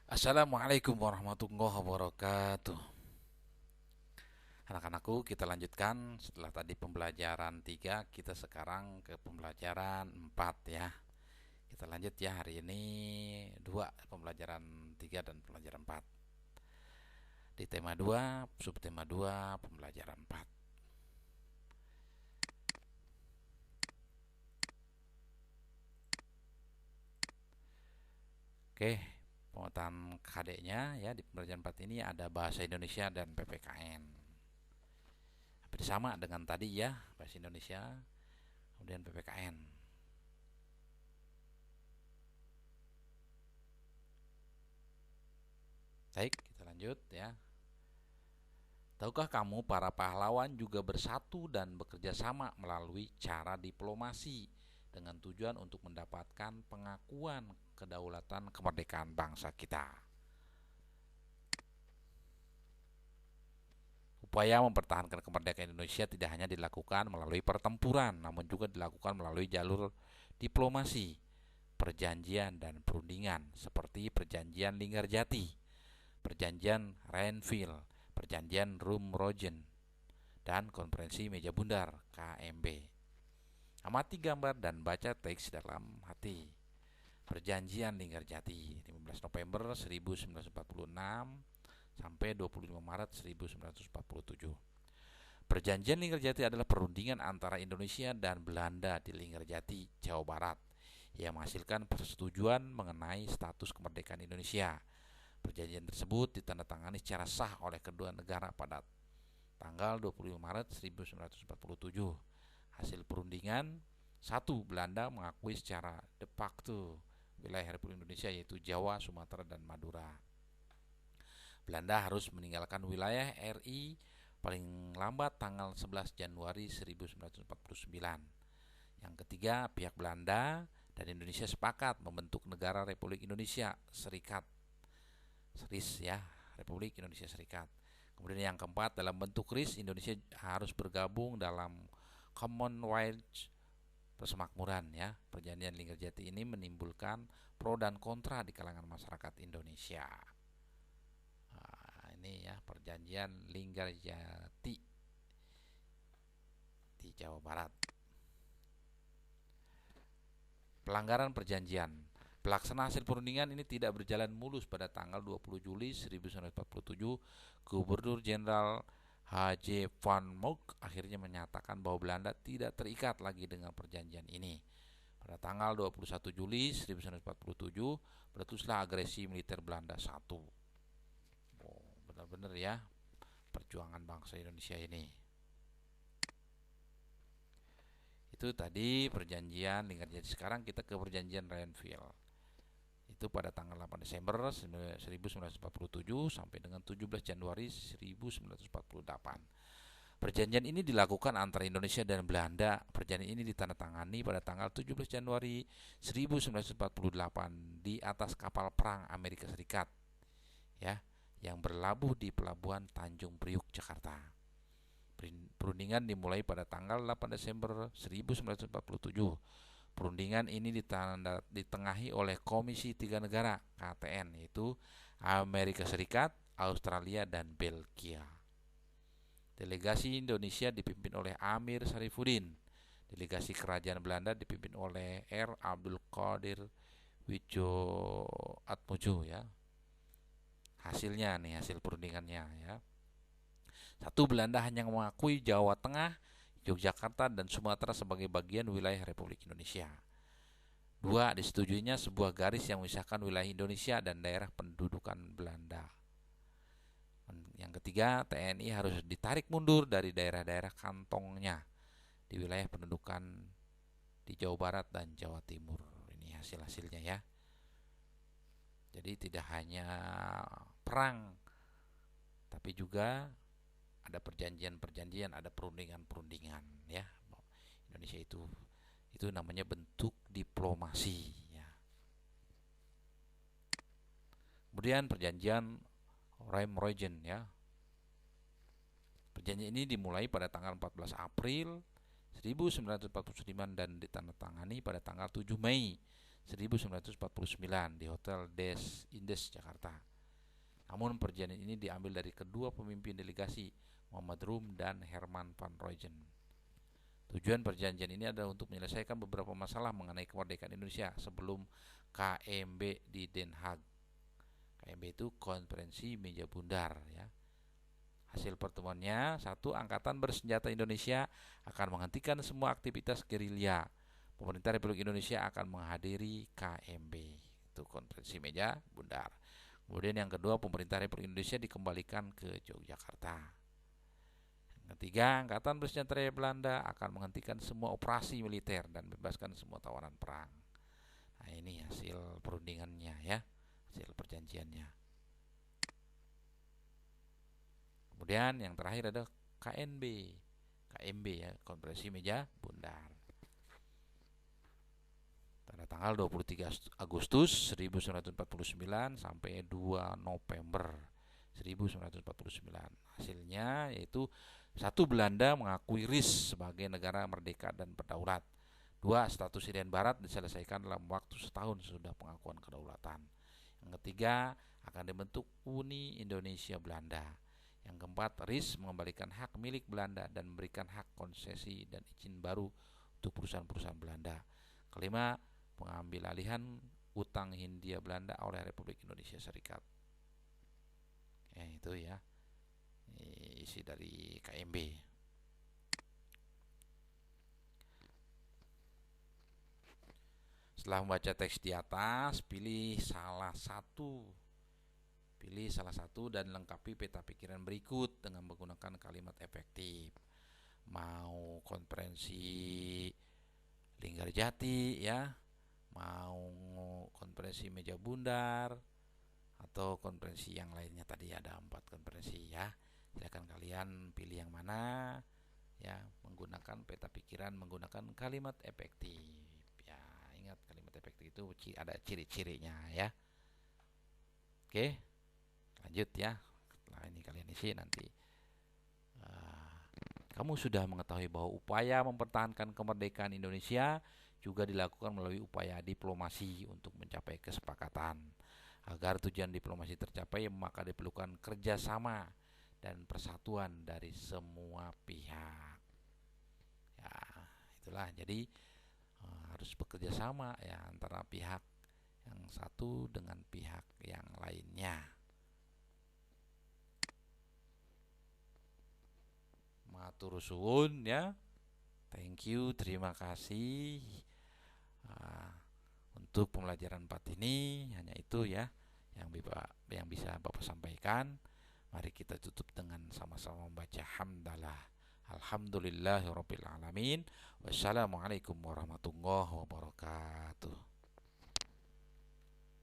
Assalamualaikum warahmatullahi wabarakatuh. Anak-anakku, kita lanjutkan setelah tadi pembelajaran 3, kita sekarang ke pembelajaran 4 ya. Kita lanjut ya, hari ini 2 pembelajaran 3 dan pembelajaran 4. Di tema 2, subtema 2, pembelajaran 4. Oke, pemetaan KD-nya ya, di pembelajaran 4 ini ada bahasa Indonesia dan PPKN. Hampir sama dengan tadi ya, bahasa Indonesia kemudian PPKN. Baik, kita lanjut ya. Tahukah kamu para pahlawan juga bersatu dan bekerja sama melalui cara diplomasi dengan tujuan untuk mendapatkan pengakuan kedaulatan kemerdekaan bangsa kita. Upaya mempertahankan kemerdekaan Indonesia tidak hanya dilakukan melalui pertempuran, namun juga dilakukan melalui jalur diplomasi, perjanjian dan perundingan seperti perjanjian Linggarjati, perjanjian Renville, perjanjian Rumrojen, dan konferensi meja bundar KMB. Amati gambar dan baca teks dalam hati. Perjanjian Linggarjati 15 November 1946 sampai 25 Maret 1947. Perjanjian Linggarjati adalah perundingan antara Indonesia dan Belanda di Linggarjati, Jawa Barat yang menghasilkan persetujuan mengenai status kemerdekaan Indonesia. Perjanjian tersebut ditandatangani secara sah oleh kedua negara pada tanggal 25 Maret 1947. Hasil perundingan: 1. Belanda mengakui secara de facto wilayah Republik Indonesia yaitu Jawa, Sumatera, dan Madura. Belanda harus meninggalkan wilayah RI paling lambat tanggal 11 Januari 1949. Yang ketiga, pihak Belanda dan Indonesia sepakat membentuk negara Republik Indonesia Serikat. RIS ya, Republik Indonesia Serikat. Kemudian yang keempat, dalam bentuk RIS Indonesia harus bergabung dalam Commonwealth persemakmuran ya. Perjanjian Linggarjati ini menimbulkan pro dan kontra di kalangan masyarakat Indonesia. Nah, ini ya perjanjian Linggarjati di Jawa Barat. Pelanggaran perjanjian. Pelaksanaan hasil perundingan ini tidak berjalan mulus. Pada tanggal 20 Juli 1947, Gubernur Jenderal H.J. Van Mook akhirnya menyatakan bahwa Belanda tidak terikat lagi dengan perjanjian ini. Pada tanggal 21 Juli 1947, meletuslah agresi militer Belanda 1. Benar-benar ya perjuangan bangsa Indonesia ini. Itu tadi perjanjian Linggarjati. Sekarang kita ke perjanjian Renville. Itu pada tanggal 8 Desember 1947 sampai dengan 17 Januari 1948. Perjanjian ini dilakukan antara Indonesia dan Belanda. Perjanjian ini ditandatangani pada tanggal 17 Januari 1948 di atas kapal perang Amerika Serikat ya, yang berlabuh di pelabuhan Tanjung Priuk, Jakarta. Perundingan dimulai pada tanggal 8 Desember 1947. Perundingan ini ditengahi oleh Komisi Tiga Negara KTN, yaitu Amerika Serikat, Australia, dan Belgia. Delegasi Indonesia dipimpin oleh Amir Syarifuddin. Delegasi Kerajaan Belanda dipimpin oleh R. Abdul Qadir Widjoatmojo ya. Hasilnya nih, hasil perundingannya ya. 1. Belanda hanya mengakui Jawa Tengah, Yogyakarta, dan Sumatera sebagai bagian wilayah Republik Indonesia. 2. Disetujuinya sebuah garis yang memisahkan wilayah Indonesia dan daerah pendudukan Belanda. Yang ketiga, TNI harus ditarik mundur dari daerah-daerah kantongnya di wilayah pendudukan di Jawa Barat dan Jawa Timur. Ini hasil-hasilnya ya. Jadi tidak hanya perang, tapi juga ada perjanjian-perjanjian, ada perundingan-perundingan ya. Indonesia itu namanya bentuk diplomasi ya. Kemudian perjanjian Rijmrogen ya. Perjanjian ini dimulai pada tanggal 14 April 1949 dan ditandatangani pada tanggal 7 Mei 1949 di Hotel Des Indes Jakarta. Namun perjanjian ini diambil dari kedua pemimpin delegasi, Muhammad Rum dan Herman van Royen. Tujuan perjanjian ini adalah untuk menyelesaikan beberapa masalah mengenai kemerdekaan Indonesia sebelum KMB di Den Haag. KMB itu konferensi meja bundar ya. Hasil pertemuannya, satu, Angkatan Bersenjata Indonesia akan menghentikan semua aktivitas gerilya. Pemerintah Republik Indonesia akan menghadiri KMB. Itu konferensi meja bundar. Kemudian yang kedua, pemerintah Republik Indonesia dikembalikan ke Yogyakarta. Yang ketiga, Angkatan Bersenjata Belanda akan menghentikan semua operasi militer dan bebaskan semua tawanan perang. Nah, ini hasil perundingannya ya, hasil perjanjiannya. Kemudian yang terakhir ada KNB. KMB ya, konferensi meja bundar. Pada tanggal 23 Agustus 1949 sampai 2 November 1949. Hasilnya yaitu satu, Belanda mengakui RIS sebagai negara merdeka dan berdaulat. Dua, status Irian Barat diselesaikan dalam waktu setahun sesudah pengakuan kedaulatan. Yang ketiga, akan dibentuk Uni Indonesia Belanda. Yang keempat, RIS mengembalikan hak milik Belanda dan memberikan hak konsesi dan izin baru untuk perusahaan-perusahaan Belanda. Kelima, pengambil alihan utang Hindia Belanda oleh Republik Indonesia Serikat. Itu ya isi dari KMB. Setelah membaca teks di atas, pilih salah satu dan lengkapi peta pikiran berikut dengan menggunakan kalimat efektif. Mau konferensi Linggarjati ya, mau konferensi meja bundar, atau konferensi yang lainnya. Tadi ada 4 konferensi ya. Silakan kalian pilih yang mana ya, menggunakan peta pikiran, menggunakan kalimat efektif ya. Ingat, kalimat efektif itu ada ciri-cirinya ya. Oke, lanjut ya. Setelah ini kalian isi nanti. Kamu sudah mengetahui bahwa upaya mempertahankan kemerdekaan Indonesia juga dilakukan melalui upaya diplomasi untuk mencapai kesepakatan. Agar tujuan diplomasi tercapai, maka diperlukan kerjasama dan persatuan dari semua pihak. Ya, itulah. Jadi harus bekerja sama ya antara pihak yang satu dengan pihak yang lainnya. Matur suwun ya. Thank you, terima kasih. Untuk pembelajaran 4 ini hanya itu ya yang bisa Bapak sampaikan. Mari kita tutup dengan sama-sama membaca hamdalah. Alhamdulillahirabbil alamin. Wassalamualaikum warahmatullahi wabarakatuh.